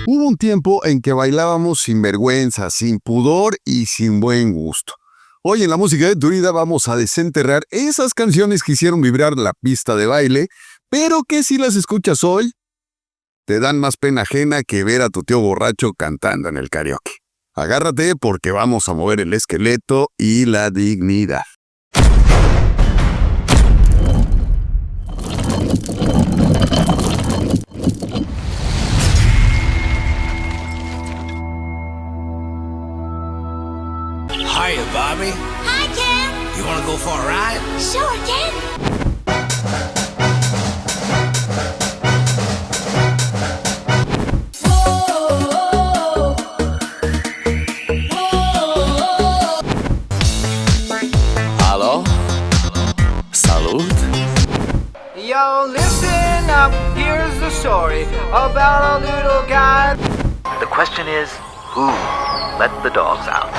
Hubo un tiempo en que bailábamos sin vergüenza, sin pudor y sin buen gusto. Hoy en la música de tu vida vamos a desenterrar esas canciones que hicieron vibrar la pista de baile, pero que si las escuchas hoy, te dan más pena ajena que ver a tu tío borracho cantando en el karaoke. Agárrate porque vamos a mover el esqueleto y la dignidad. Hiya, Bobby. Hi, Ken. You wanna go for a ride? Sure, Ken. Whoa, whoa. Hello? Salud? Yo, listen up, here's the story about a little guy. The question is, who let the dogs out?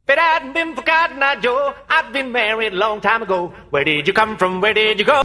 But I hadn't been forgotten, now, Joe. I've been married a long time ago. Where did you come from? Where did you go?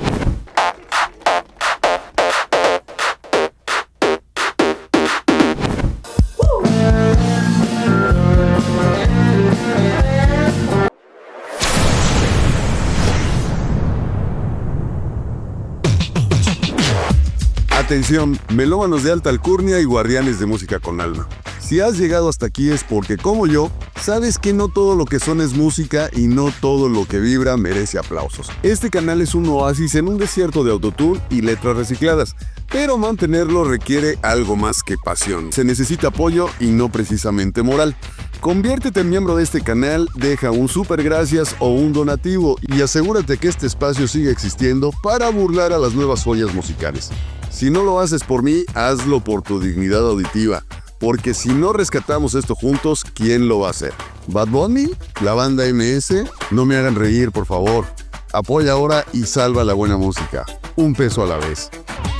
Atención, melómanos de alta alcurnia y guardianes de música con alma. Si has llegado hasta aquí es porque, como yo, sabes que no todo lo que suena es música y no todo lo que vibra merece aplausos. Este canal es un oasis en un desierto de autotune y letras recicladas, pero mantenerlo requiere algo más que pasión. Se necesita apoyo y no precisamente moral. Conviértete en miembro de este canal, deja un super gracias o un donativo y asegúrate que este espacio siga existiendo para burlar a las nuevas joyas musicales. Si no lo haces por mí, hazlo por tu dignidad auditiva, porque si no rescatamos esto juntos, ¿quién lo va a hacer? ¿Bad Bunny? ¿La banda MS? No me hagan reír, por favor. Apoya ahora y salva la buena música. Un peso a la vez.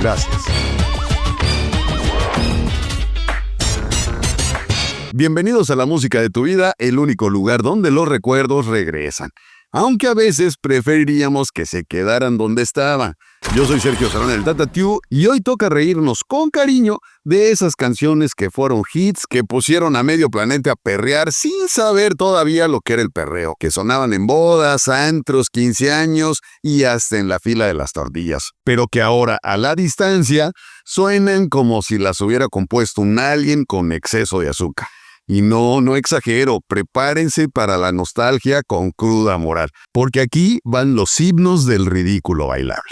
Gracias. Bienvenidos a la música de tu vida, el único lugar donde los recuerdos regresan. Aunque a veces preferiríamos que se quedaran donde estaban. Yo soy Sergio Sarón, el Tata Tiu, y hoy toca reírnos con cariño de esas canciones que fueron hits, que pusieron a medio planeta a perrear sin saber todavía lo que era el perreo, que sonaban en bodas, antros, 15 años y hasta en la fila de las tortillas, pero que ahora, a la distancia, suenan como si las hubiera compuesto un alien con exceso de azúcar. Y no exagero, prepárense para la nostalgia con cruda moral, porque aquí van los himnos del ridículo bailable.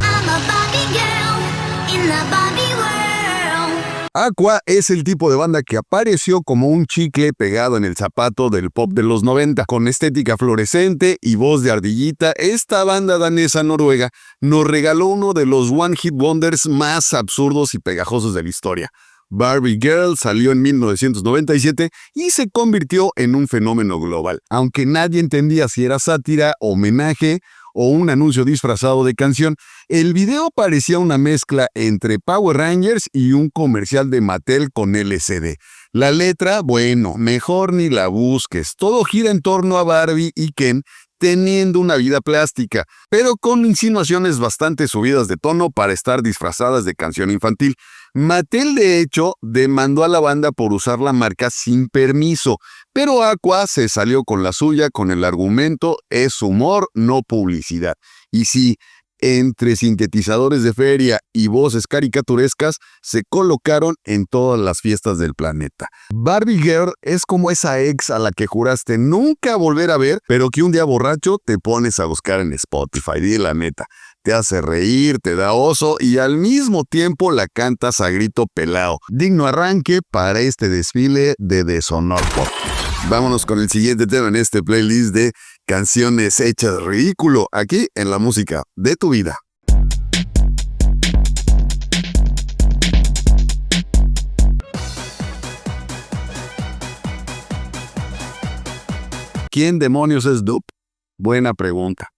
I'm a Barbie girl in the Barbie world. Aqua es el tipo de banda que apareció como un chicle pegado en el zapato del pop de los 90. Con estética fluorescente y voz de ardillita, esta banda danesa noruega nos regaló uno de los One Hit Wonders más absurdos y pegajosos de la historia. Barbie Girl salió en 1997 y se convirtió en un fenómeno global, aunque nadie entendía si era sátira, homenaje o un anuncio disfrazado de canción. El video parecía una mezcla entre Power Rangers y un comercial de Mattel con LCD. La letra, bueno, mejor ni la busques. Todo gira en torno a Barbie y Ken teniendo una vida plástica, pero con insinuaciones bastante subidas de tono para estar disfrazadas de canción infantil. Mattel, de hecho, demandó a la banda por usar la marca sin permiso, pero Aqua se salió con la suya con el argumento: es humor, no publicidad. Y sí, entre sintetizadores de feria y voces caricaturescas, se colocaron en todas las fiestas del planeta. Barbie Girl es como esa ex a la que juraste nunca volver a ver, pero que un día borracho te pones a buscar en Spotify. Di la neta, te hace reír, te da oso y al mismo tiempo la cantas a grito pelao. Digno arranque para este desfile de deshonor pop. Vámonos con el siguiente tema en este playlist de canciones hechas ridículo, aquí en la música de tu vida. ¿Quién demonios es Doop? Buena pregunta.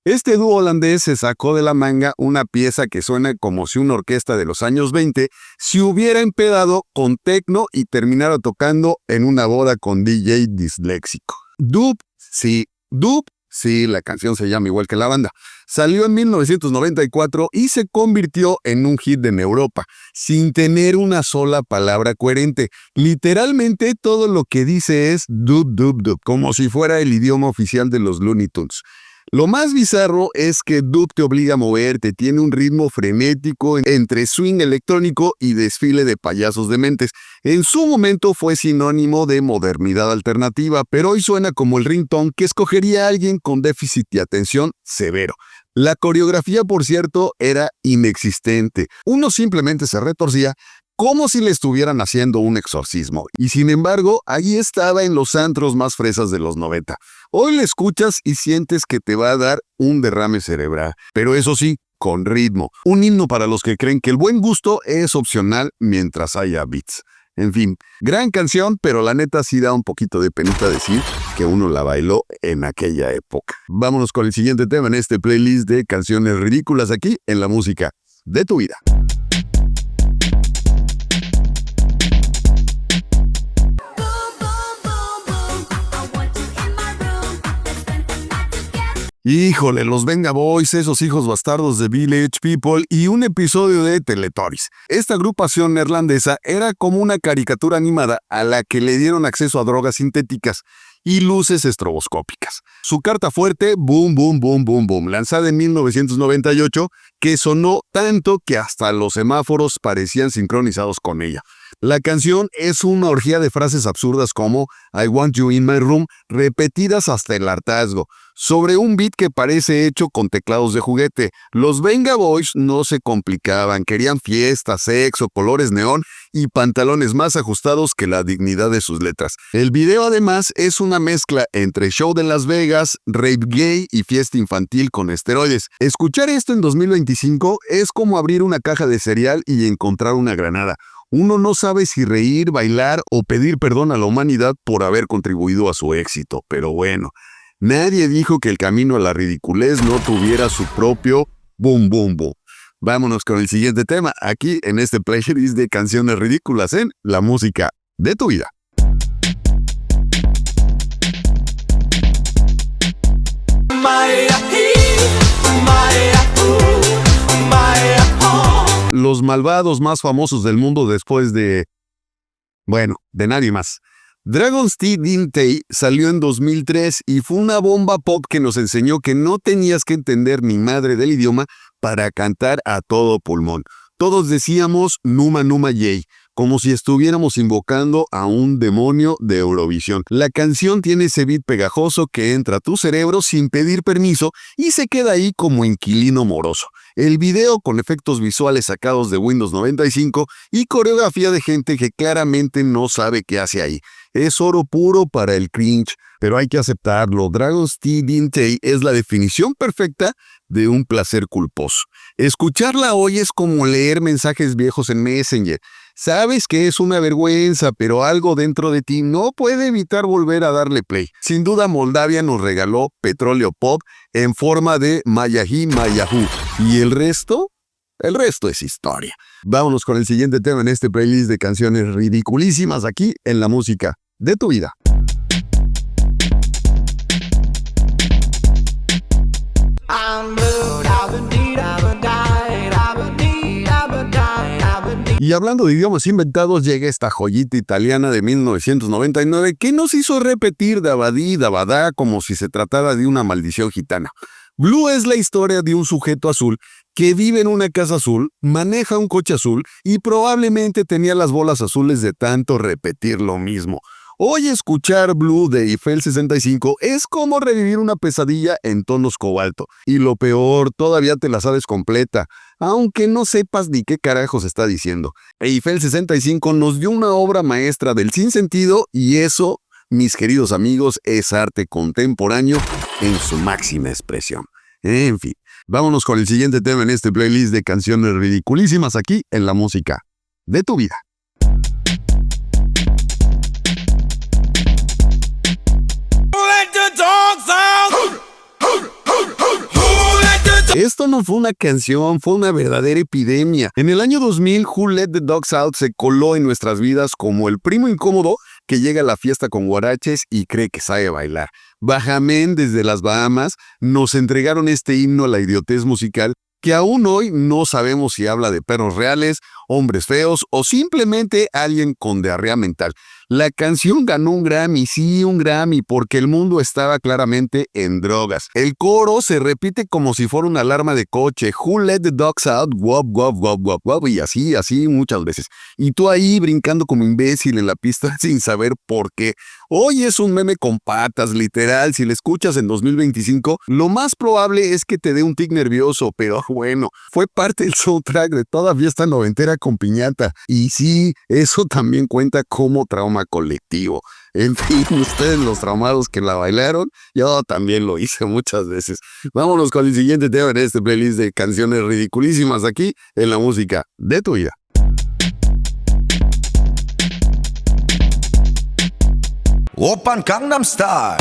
Este dúo holandés se sacó de la manga una pieza que suena como si una orquesta de los años 20 se hubiera empedado con techno y terminara tocando en una boda con DJ disléxico. Doop, sí, la canción se llama igual que la banda. Salió en 1994 y se convirtió en un hit en Europa, sin tener una sola palabra coherente. Literalmente todo lo que dice es doop, doop, doop, como si fuera el idioma oficial de los Looney Tunes. Lo más bizarro es que Doop te obliga a moverte, tiene un ritmo frenético entre swing electrónico y desfile de payasos dementes. En su momento fue sinónimo de modernidad alternativa, pero hoy suena como el ringtone que escogería a alguien con déficit de atención severo. La coreografía, por cierto, era inexistente. Uno simplemente se retorcía como si le estuvieran haciendo un exorcismo. Y sin embargo, ahí estaba en los antros más fresas de los 90. Hoy le escuchas y sientes que te va a dar un derrame cerebral. Pero eso sí, con ritmo. Un himno para los que creen que el buen gusto es opcional mientras haya beats. En fin, gran canción, pero la neta sí da un poquito de penita decir que uno la bailó en aquella época. Vámonos con el siguiente tema en este playlist de canciones ridículas aquí en la música de tu vida. Híjole, los Venga Boys, esos hijos bastardos de Village People y un episodio de Teletubbies. Esta agrupación neerlandesa era como una caricatura animada a la que le dieron acceso a drogas sintéticas y luces estroboscópicas. Su carta fuerte, Boom Boom Boom Boom Boom, lanzada en 1998, que sonó tanto que hasta los semáforos parecían sincronizados con ella. La canción es una orgía de frases absurdas como I want you in my room, repetidas hasta el hartazgo, sobre un beat que parece hecho con teclados de juguete. Los Venga Boys no se complicaban, querían fiesta, sexo, colores neón y pantalones más ajustados que la dignidad de sus letras. El video además es una mezcla entre show de Las Vegas, rave gay y fiesta infantil con esteroides. Escuchar esto en 2025 es como abrir una caja de cereal y encontrar una granada. Uno no sabe si reír, bailar o pedir perdón a la humanidad por haber contribuido a su éxito, pero bueno, nadie dijo que el camino a la ridiculez no tuviera su propio boom boom boom. Vámonos con el siguiente tema, aquí en este playlist de canciones ridículas en la música de tu vida. Los malvados más famosos del mundo después de nadie más. Dragon's Dintei salió en 2003 y fue una bomba pop que nos enseñó que no tenías que entender ni madre del idioma para cantar a todo pulmón. Todos decíamos Numa Numa Yay, como si estuviéramos invocando a un demonio de Eurovisión. La canción tiene ese beat pegajoso que entra a tu cerebro sin pedir permiso y se queda ahí como inquilino moroso. El video con efectos visuales sacados de Windows 95 y coreografía de gente que claramente no sabe qué hace ahí. Es oro puro para el cringe, pero hay que aceptarlo. Dragon's Dintei es la definición perfecta de un placer culposo. Escucharla hoy es como leer mensajes viejos en Messenger. Sabes que es una vergüenza, pero algo dentro de ti no puede evitar volver a darle play. Sin duda Moldavia nos regaló petróleo pop en forma de Mayahi Mayahu. ¿Y el resto? El resto es historia. Vámonos con el siguiente tema en este playlist de canciones ridiculísimas aquí en la música de tu vida. Y hablando de idiomas inventados, llega esta joyita italiana de 1999 que nos hizo repetir Dabadí, Dabadá como si se tratara de una maldición gitana. Blue es la historia de un sujeto azul que vive en una casa azul, maneja un coche azul y probablemente tenía las bolas azules de tanto repetir lo mismo. Hoy escuchar Blue de Eiffel 65 es como revivir una pesadilla en tonos cobalto. Y lo peor, todavía te la sabes completa, aunque no sepas ni qué carajos está diciendo. Eiffel 65 nos dio una obra maestra del sinsentido y eso, mis queridos amigos, es arte contemporáneo en su máxima expresión. En fin, vámonos con el siguiente tema en este playlist de canciones ridiculísimas aquí en la música de tu vida. Esto no fue una canción, fue una verdadera epidemia. En el año 2000, Who Let the Dogs Out se coló en nuestras vidas como el primo incómodo que llega a la fiesta con guaraches y cree que sabe bailar. Bajamén desde las Bahamas nos entregaron este himno a la idiotez musical que aún hoy no sabemos si habla de perros reales, hombres feos o simplemente alguien con diarrea mental. La canción ganó un Grammy, sí, un Grammy, porque el mundo estaba claramente en drogas. El coro se repite como si fuera una alarma de coche. Who let the dogs out? Wop, wop, wop, wop, wop. Y así muchas veces. Y tú ahí brincando como imbécil en la pista sin saber por qué. Hoy es un meme con patas, literal. Si lo escuchas en 2025, lo más probable es que te dé un tic nervioso, pero bueno, fue parte del soundtrack de toda fiesta noventera con piñata. Y sí, eso también cuenta como trauma colectivo. En fin, ustedes los traumados que la bailaron, yo también lo hice muchas veces. Vámonos con el siguiente tema en este playlist de canciones ridiculísimas aquí en la música de tu vida. Oppan Gangnam Style.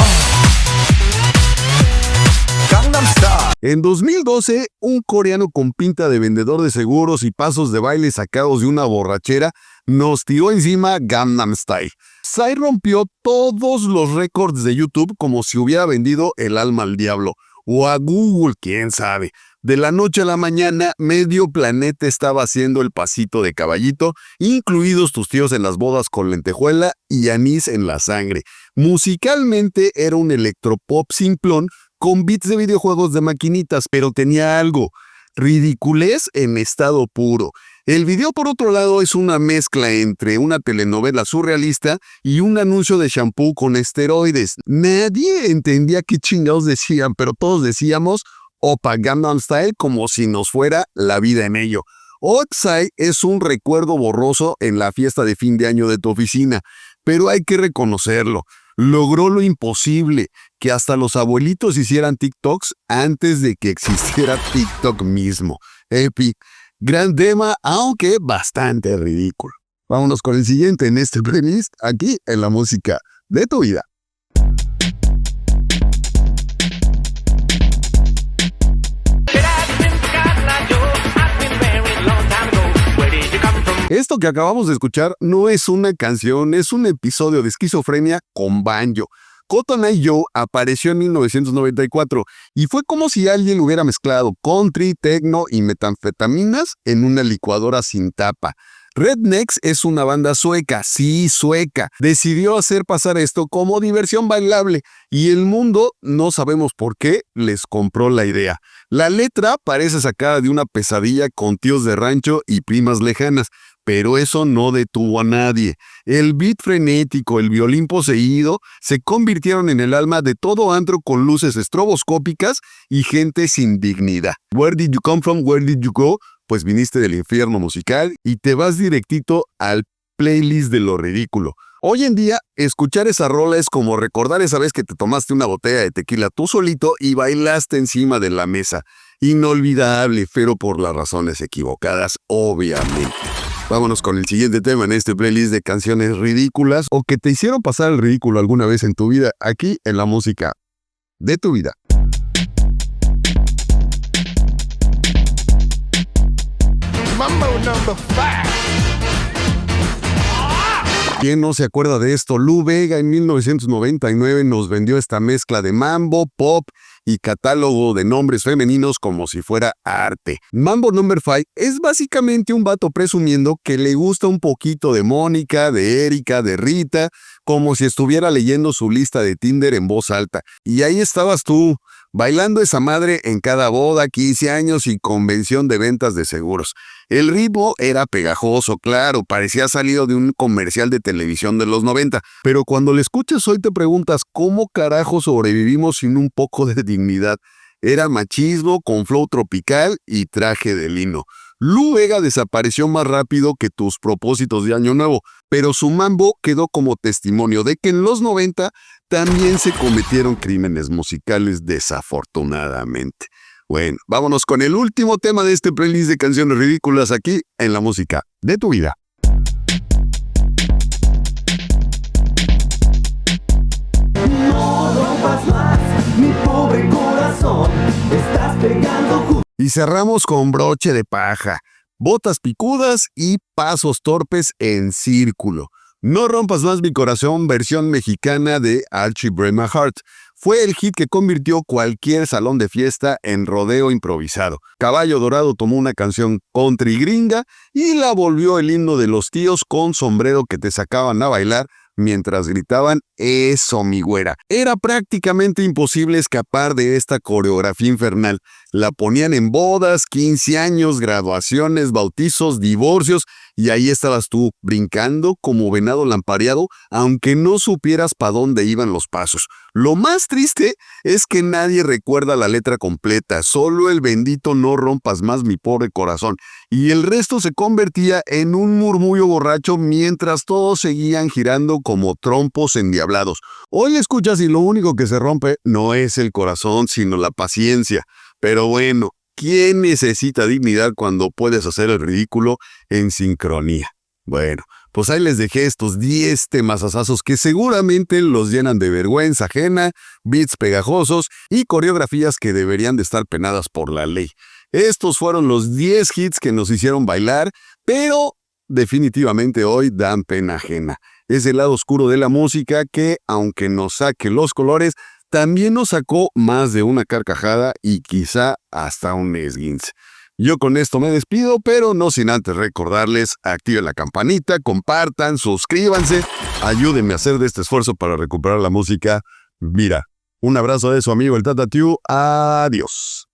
Gangnam Style. En 2012, un coreano con pinta de vendedor de seguros y pasos de baile sacados de una borrachera nos tiró encima Gangnam Style. Psy rompió todos los récords de YouTube como si hubiera vendido el alma al diablo. O a Google, quién sabe. De la noche a la mañana, medio planeta estaba haciendo el pasito de caballito, incluidos tus tíos en las bodas con lentejuela y anís en la sangre. Musicalmente era un electropop simplón con beats de videojuegos de maquinitas, pero tenía algo: ridiculez en estado puro. El video, por otro lado, es una mezcla entre una telenovela surrealista y un anuncio de shampoo con esteroides. Nadie entendía qué chingados decían, pero todos decíamos Oppa Gangnam Style como si nos fuera la vida en ello. Psy es un recuerdo borroso en la fiesta de fin de año de tu oficina, pero hay que reconocerlo. Logró lo imposible, que hasta los abuelitos hicieran TikToks antes de que existiera TikTok mismo. Epic. Gran tema, aunque bastante ridículo. Vámonos con el siguiente en este playlist, aquí en la música de tu vida. Esto que acabamos de escuchar no es una canción, es un episodio de Esquizofrenia con banjo. Cotton Eye Joe apareció en 1994 y fue como si alguien hubiera mezclado country, techno y metanfetaminas en una licuadora sin tapa. Rednecks es una banda sueca, sí, sueca. Decidió hacer pasar esto como diversión bailable y el mundo, no sabemos por qué, les compró la idea. La letra parece sacada de una pesadilla con tíos de rancho y primas lejanas, pero eso no detuvo a nadie. El beat frenético, el violín poseído, se convirtieron en el alma de todo antro con luces estroboscópicas y gente sin dignidad. Where did you come from? Where did you go? Pues viniste del infierno musical y te vas directito al playlist de lo ridículo. Hoy en día, escuchar esa rola es como recordar esa vez que te tomaste una botella de tequila tú solito y bailaste encima de la mesa. Inolvidable, pero por las razones equivocadas, obviamente. Vámonos con el siguiente tema en este playlist de canciones ridículas o que te hicieron pasar el ridículo alguna vez en tu vida, aquí en la música de tu vida. Mambo number 5. ¿Quién no se acuerda de esto? Lou Bega en 1999 nos vendió esta mezcla de mambo, pop y catálogo de nombres femeninos como si fuera arte. Mambo Number 5 es básicamente un vato presumiendo que le gusta un poquito de Mónica, de Erika, de Rita, como si estuviera leyendo su lista de Tinder en voz alta. Y ahí estabas tú, bailando esa madre en cada boda, 15 años y convención de ventas de seguros. El ritmo era pegajoso, claro, parecía salido de un comercial de televisión de los 90, pero cuando lo escuchas hoy te preguntas cómo carajo sobrevivimos sin un poco de dignidad. Era machismo con flow tropical y traje de lino. Lou Bega desapareció más rápido que tus propósitos de año nuevo, pero su mambo quedó como testimonio de que en los 90 también se cometieron crímenes musicales desafortunadamente. Bueno, vámonos con el último tema de este playlist de canciones ridículas aquí en la música de tu vida. No rompas más, mi pobre corazón, estás pegando. Y cerramos con broche de paja, botas picudas y pasos torpes en círculo. No rompas más mi corazón, versión mexicana de Archie Break My Heart. Fue el hit que convirtió cualquier salón de fiesta en rodeo improvisado. Caballo Dorado tomó una canción country gringa y la volvió el himno de los tíos con sombrero que te sacaban a bailar mientras gritaban "eso, mi güera". Era prácticamente imposible escapar de esta coreografía infernal. La ponían en bodas, 15 años, graduaciones, bautizos, divorcios, y ahí estabas tú, brincando como venado lampareado, aunque no supieras para dónde iban los pasos. Lo más triste es que nadie recuerda la letra completa, solo el bendito "no rompas más mi pobre corazón", y el resto se convertía en un murmullo borracho mientras todos seguían girando como trompos endiablados. Hoy escuchas y lo único que se rompe no es el corazón, sino la paciencia. Pero bueno, ¿quién necesita dignidad cuando puedes hacer el ridículo en sincronía? Bueno, pues ahí les dejé estos 10 temasazazos que seguramente los llenan de vergüenza ajena, beats pegajosos y coreografías que deberían de estar penadas por la ley. Estos fueron los 10 hits que nos hicieron bailar, pero definitivamente hoy dan pena ajena. Es el lado oscuro de la música que, aunque nos saque los colores, también nos sacó más de una carcajada y quizá hasta un esguince. Yo con esto me despido, pero no sin antes recordarles: activen la campanita, compartan, suscríbanse, ayúdenme a hacer de este esfuerzo para recuperar la música. Mira, un abrazo de su amigo el Tata Tiu. Adiós.